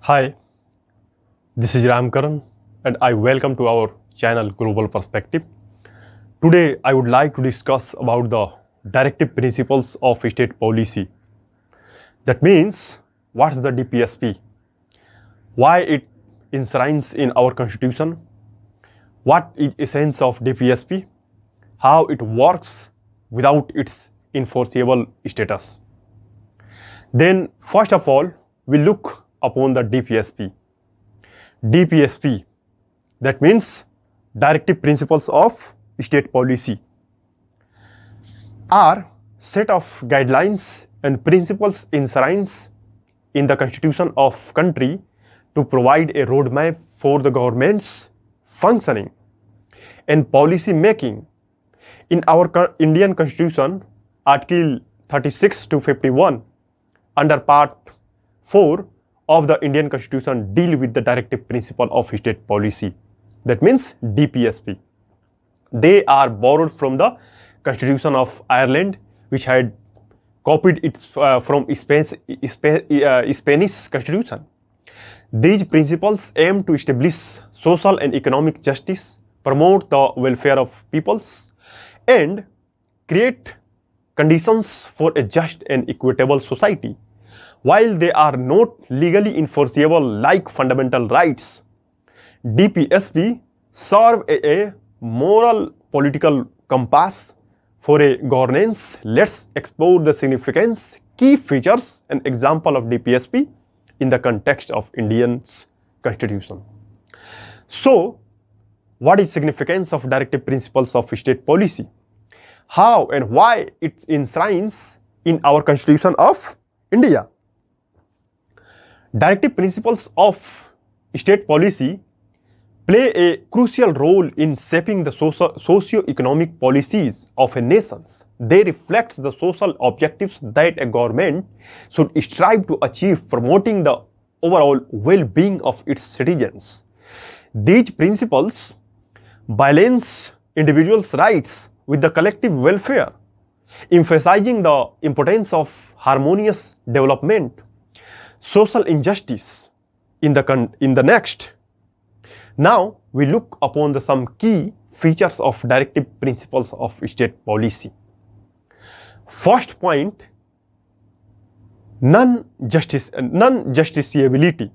Hi, this is Ramkaran and I welcome to our channel Global Perspective. Today I would like to discuss about the directive principles of state policy. That means what's the DPSP, why it enshrines in our constitution, what is essence of DPSP, how it works without its enforceable status. Then first of all we look upon the DPSP. DPSP, that means Directive Principles of State Policy, are set of guidelines and principles enshrined in the constitution of country to provide a roadmap for the government's functioning and policy making. In our Indian constitution, Article 36 to 51 under Part 4 of the Indian Constitution deal with the directive principle of state policy. That means DPSP. They are borrowed from the Constitution of Ireland, which had copied it from Spanish Constitution. These principles aim to establish social and economic justice, promote the welfare of peoples, and create conditions for a just and equitable society. While they are not legally enforceable like fundamental rights, DPSP serve a moral political compass for a governance. Let's explore the significance, key features and example of DPSP in the context of Indian's constitution. So, what is significance of directive principles of state policy? How and why it enshrines in our constitution of India? Directive principles of state policy play a crucial role in shaping the socio-economic policies of a nation. They reflect the social objectives that a government should strive to achieve, promoting the overall well-being of its citizens. These principles balance individuals' rights with the collective welfare, emphasizing the importance of harmonious development. Social injustice in the next. Now we look upon some key features of directive principles of state policy. First point, non-justiciability.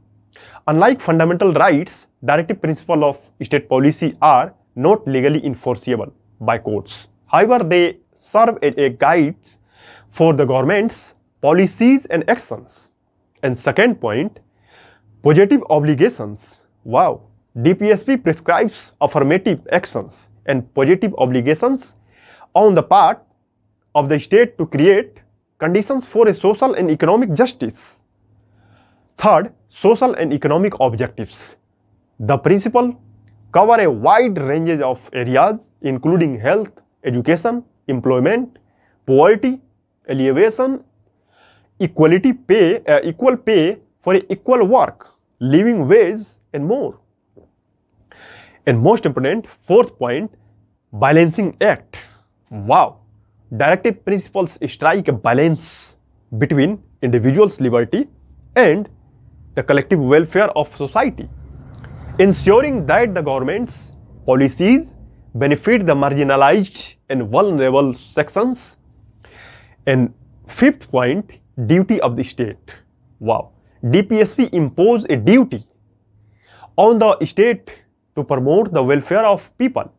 Unlike fundamental rights, directive principles of state policy are not legally enforceable by courts. However, they serve as a guide for the government's policies and actions. And second point, positive obligations. Wow, DPSP prescribes affirmative actions and positive obligations on the part of the state to create conditions for a social and economic justice. Third, social and economic objectives. The principle cover a wide range of areas including health, education, employment, poverty, alleviation, equal pay for equal work, living wage and more. And most important, fourth point, balancing act. Wow, directive principles strike a balance between individuals' liberty and the collective welfare of society, ensuring that the government's policies benefit the marginalized and vulnerable sections. And fifth point, duty of the state. Wow, DPSP impose a duty on the state to promote the welfare of people,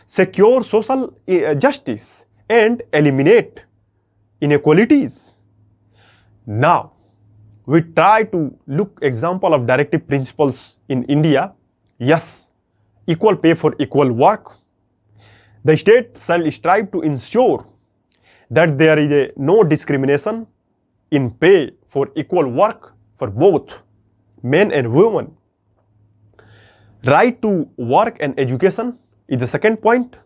secure social justice and eliminate inequalities. Now we try to look example of directive principles in India. Yes, equal pay for equal work. The state shall strive to ensure that there is no discrimination in pay for equal work for both men and women. Right to work and education is the second point.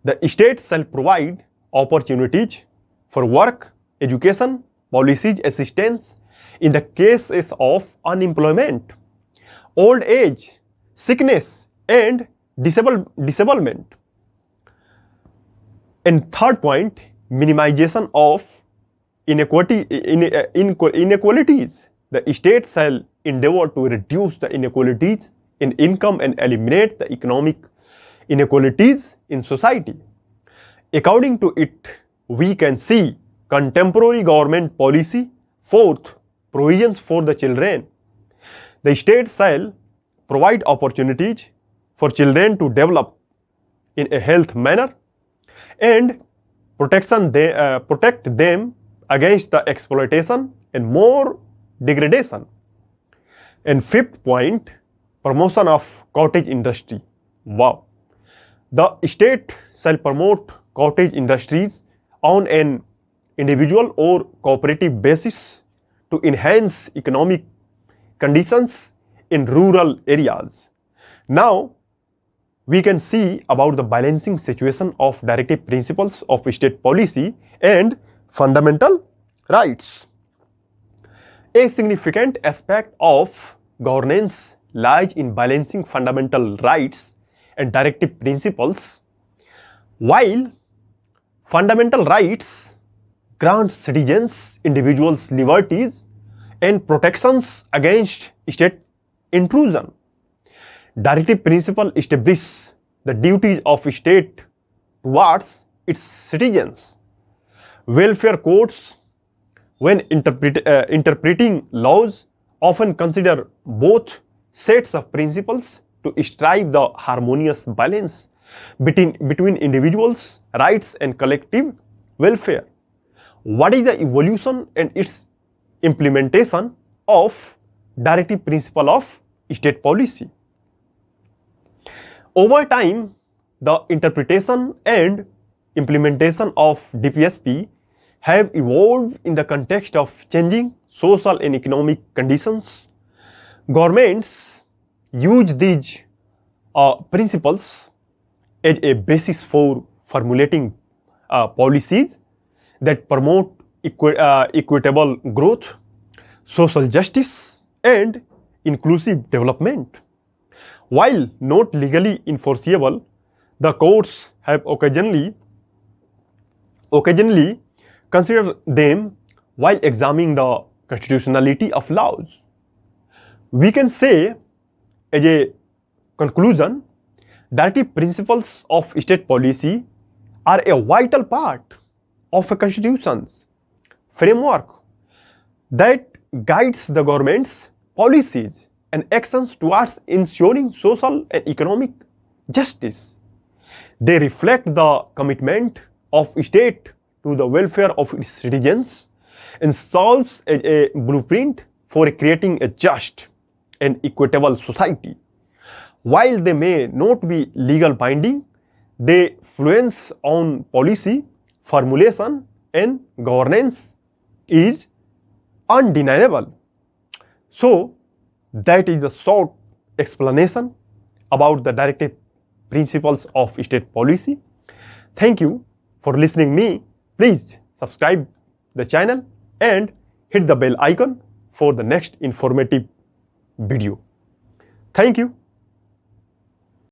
The state shall provide opportunities for work, education, policies, assistance in the cases of unemployment, old age, sickness and disablement. And third point, minimization of inequalities. the state shall endeavor to reduce the inequalities in income and eliminate the economic inequalities in society. According to it, we can see contemporary government policy. Fourth, provisions for the children. The state shall provide opportunities for children to develop in a healthy manner and protect them against the exploitation and more degradation. And fifth point, promotion of cottage industry. Wow. The state shall promote cottage industries on an individual or cooperative basis to enhance economic conditions in rural areas. Now, we can see about the balancing situation of directive principles of state policy and fundamental rights. A significant aspect of governance lies in balancing fundamental rights and directive principles. While fundamental rights grant citizens individuals liberties and protections against state intrusion, directive principle establish the duties of state towards its citizens. Welfare courts, when interpreting laws, often consider both sets of principles to strive the harmonious balance between individuals' rights and collective welfare. What is the evolution and its implementation of directive principle of state policy? Over time, the interpretation and implementation of DPSP have evolved in the context of changing social and economic conditions. Governments use these principles as a basis for formulating policies that promote equitable growth, social justice, and inclusive development. While not legally enforceable, the courts have occasionally considered them while examining the constitutionality of laws. We can say, as a conclusion, directive principles of state policy are a vital part of a constitution's framework that guides the government's policies and actions towards ensuring social and economic justice. They reflect the commitment of state to the welfare of its citizens and serves as a blueprint for creating a just and equitable society. While they may not be legal binding, their influence on policy formulation and governance is undeniable. So, that is a short explanation about the directive principles of state policy. Thank you for listening me. Please subscribe the channel and hit the bell icon for the next informative video. Thank you.